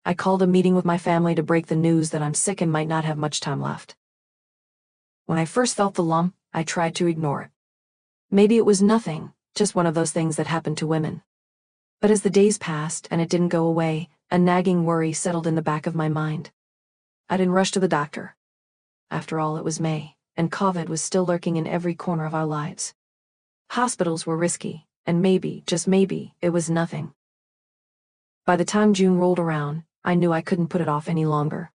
I called a meeting with my family to break the news that I'm sick and might not have much time left. When I first felt the lump, I tried to ignore it. Maybe it was nothing, just one of those things that happen to women. But as the days passed and it didn't go away, a nagging worry settled in the back of my mind. I didn't rush to the doctor. After all, it was May, and COVID was still lurking in every corner of our lives. Hospitals were risky, and maybe, just maybe, it was nothing. By the time June rolled around, I knew I couldn't put it off any longer.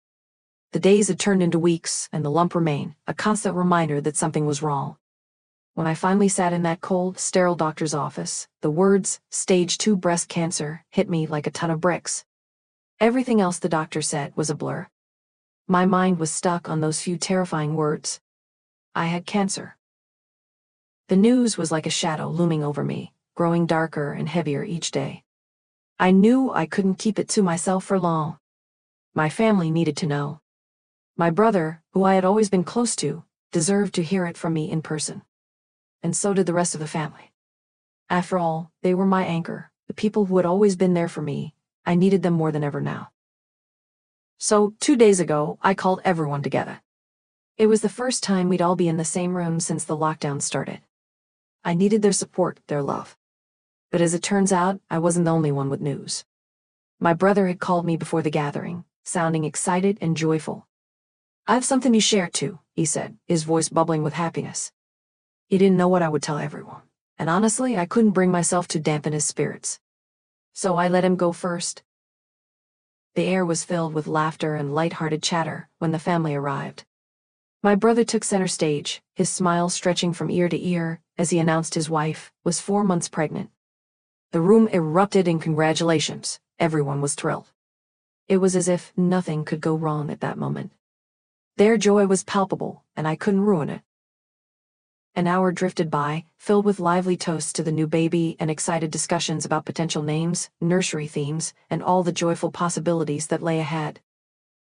The days had turned into weeks, and the lump remained, a constant reminder that something was wrong. When I finally sat in that cold, sterile doctor's office, the words, "Stage 2 breast cancer," hit me like a ton of bricks. Everything else the doctor said was a blur. My mind was stuck on those few terrifying words. I had cancer. The news was like a shadow looming over me, growing darker and heavier each day. I knew I couldn't keep it to myself for long. My family needed to know. My brother, who I had always been close to, deserved to hear it from me in person. And so did the rest of the family. After all, they were my anchor, the people who had always been there for me. I needed them more than ever now. So, 2 days ago, I called everyone together. It was the first time we'd all be in the same room since the lockdown started. I needed their support, their love. But as it turns out, I wasn't the only one with news. My brother had called me before the gathering, sounding excited and joyful. "I have something to share too," he said, his voice bubbling with happiness. He didn't know what I would tell everyone, and honestly, I couldn't bring myself to dampen his spirits. So I let him go first. The air was filled with laughter and light-hearted chatter when the family arrived. My brother took center stage, his smile stretching from ear to ear as he announced his wife was 4 months pregnant. The room erupted in congratulations. Everyone was thrilled. It was as if nothing could go wrong at that moment. Their joy was palpable, and I couldn't ruin it. An hour drifted by, filled with lively toasts to the new baby and excited discussions about potential names, nursery themes, and all the joyful possibilities that lay ahead.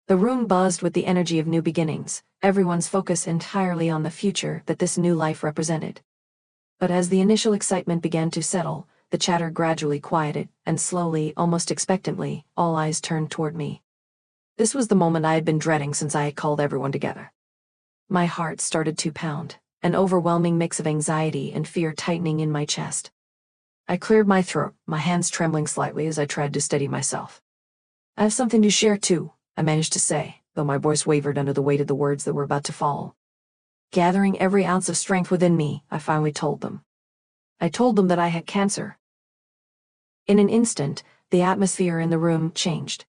The room buzzed with the energy of new beginnings, everyone's focus entirely on the future that this new life represented. But as the initial excitement began to settle, the chatter gradually quieted, and slowly, almost expectantly, all eyes turned toward me. This was the moment I had been dreading since I had called everyone together. My heart started to pound, an overwhelming mix of anxiety and fear tightening in my chest. I cleared my throat, my hands trembling slightly as I tried to steady myself. "I have something to share too," I managed to say, though my voice wavered under the weight of the words that were about to follow. Gathering every ounce of strength within me, I finally told them. I told them that I had cancer. In an instant, the atmosphere in the room changed.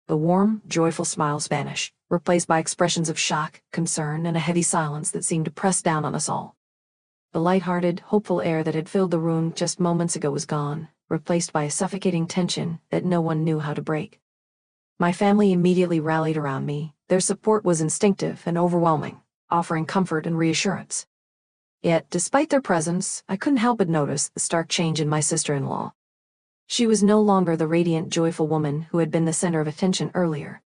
The warm, joyful smiles vanished, replaced by expressions of shock, concern, and a heavy silence that seemed to press down on us all. The light-hearted, hopeful air that had filled the room just moments ago was gone, replaced by a suffocating tension that no one knew how to break. My family immediately rallied around me. Their support was instinctive and overwhelming, offering comfort and reassurance. Yet, despite their presence, I couldn't help but notice the stark change in my sister-in-law. She was no longer the radiant, joyful woman who had been the center of attention earlier.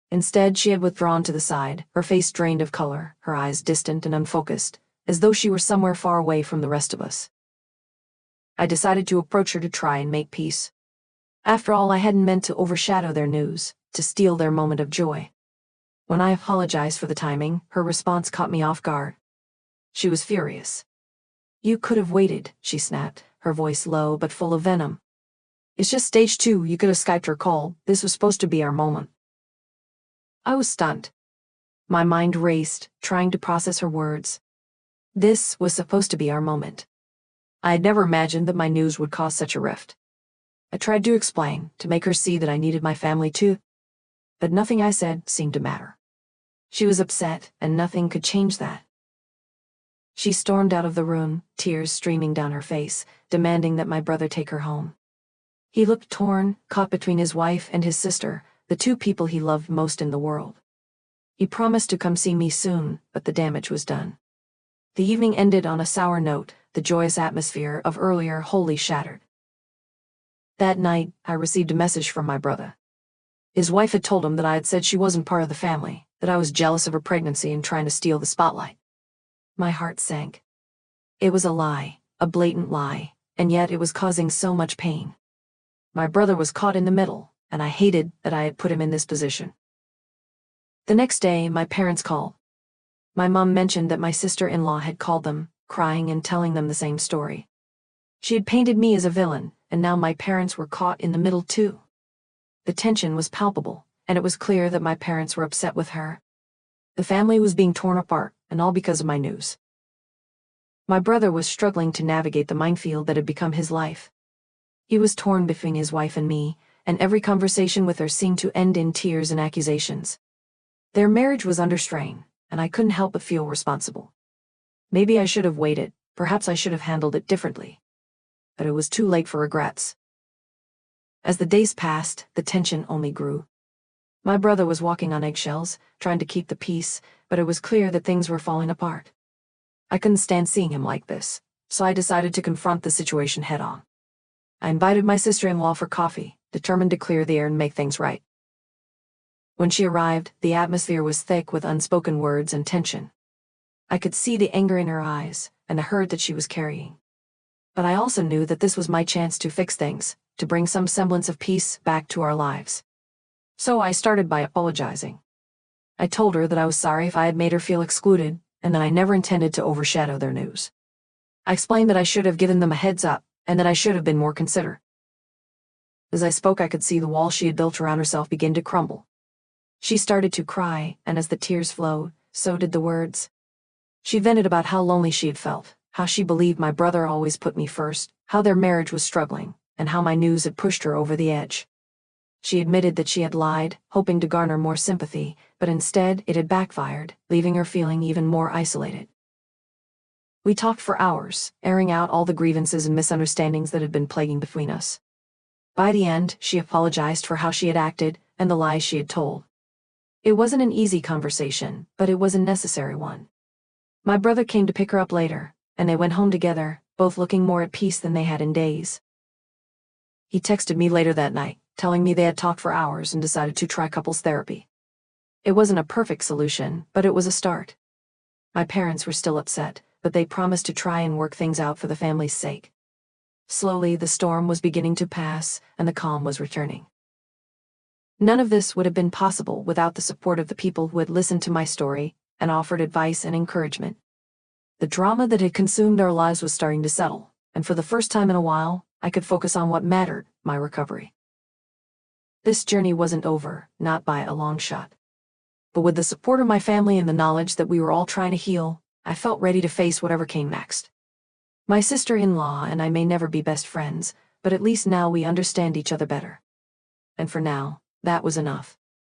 Instead, she had withdrawn to the side, her face drained of color, her eyes distant and unfocused, as though she were somewhere far away from the rest of us. I decided to approach her to try and make peace. After all, I hadn't meant to overshadow their news, to steal their moment of joy. When I apologized for the timing, her response caught me off guard. She was furious. "You could have waited," she snapped, her voice low but full of venom. "It's just stage 2, you could have Skyped her call. This was supposed to be our moment." I was stunned. My mind raced, trying to process her words. This was supposed to be our moment. I had never imagined that my news would cause such a rift. I tried to explain, to make her see that I needed my family too. But nothing I said seemed to matter. She was upset, and nothing could change that. She stormed out of the room, tears streaming down her face, demanding that my brother take her home. He looked torn, caught between his wife and his sister, the two people he loved most in the world. He promised to come see me soon, but the damage was done. The evening ended on a sour note, the joyous atmosphere of earlier wholly shattered. That night, I received a message from my brother. His wife had told him that I had said she wasn't part of the family, that I was jealous of her pregnancy and trying to steal the spotlight. My heart sank. It was a lie, a blatant lie, and yet it was causing so much pain. My brother was caught in the middle, and I hated that I had put him in this position. The next day, my parents called. My mom mentioned that my sister-in-law had called them, crying and telling them the same story. She had painted me as a villain, and now my parents were caught in the middle too. The tension was palpable, and it was clear that my parents were upset with her. The family was being torn apart, and all because of my news. My brother was struggling to navigate the minefield that had become his life. He was torn between his wife and me, and every conversation with her seemed to end in tears and accusations. Their marriage was under strain, and I couldn't help but feel responsible. Maybe I should have waited, perhaps I should have handled it differently. But it was too late for regrets. As the days passed, the tension only grew. My brother was walking on eggshells, trying to keep the peace, but it was clear that things were falling apart. I couldn't stand seeing him like this, so I decided to confront the situation head-on. I invited my sister-in-law for coffee, determined to clear the air and make things right. When she arrived, the atmosphere was thick with unspoken words and tension. I could see the anger in her eyes, and the hurt that she was carrying. But I also knew that this was my chance to fix things, to bring some semblance of peace back to our lives. So I started by apologizing. I told her that I was sorry if I had made her feel excluded, and that I never intended to overshadow their news. I explained that I should have given them a heads up, and that I should have been more considerate. As I spoke, I could see the wall she had built around herself begin to crumble. She started to cry, and as the tears flowed, so did the words. She vented about how lonely she had felt, how she believed my brother always put me first, how their marriage was struggling, and how my news had pushed her over the edge. She admitted that she had lied, hoping to garner more sympathy, but instead it had backfired, leaving her feeling even more isolated. We talked for hours, airing out all the grievances and misunderstandings that had been plaguing between us. By the end, she apologized for how she had acted and the lies she had told. It wasn't an easy conversation, but it was a necessary one. My brother came to pick her up later, and they went home together, both looking more at peace than they had in days. He texted me later that night, telling me they had talked for hours and decided to try couples therapy. It wasn't a perfect solution, but it was a start. My parents were still upset, but they promised to try and work things out for the family's sake. Slowly, the storm was beginning to pass, and the calm was returning. None of this would have been possible without the support of the people who had listened to my story and offered advice and encouragement. The drama that had consumed our lives was starting to settle, and for the first time in a while, I could focus on what mattered, my recovery. This journey wasn't over, not by a long shot. But with the support of my family and the knowledge that we were all trying to heal, I felt ready to face whatever came next. My sister-in-law and I may never be best friends, but at least now we understand each other better. And for now, that was enough.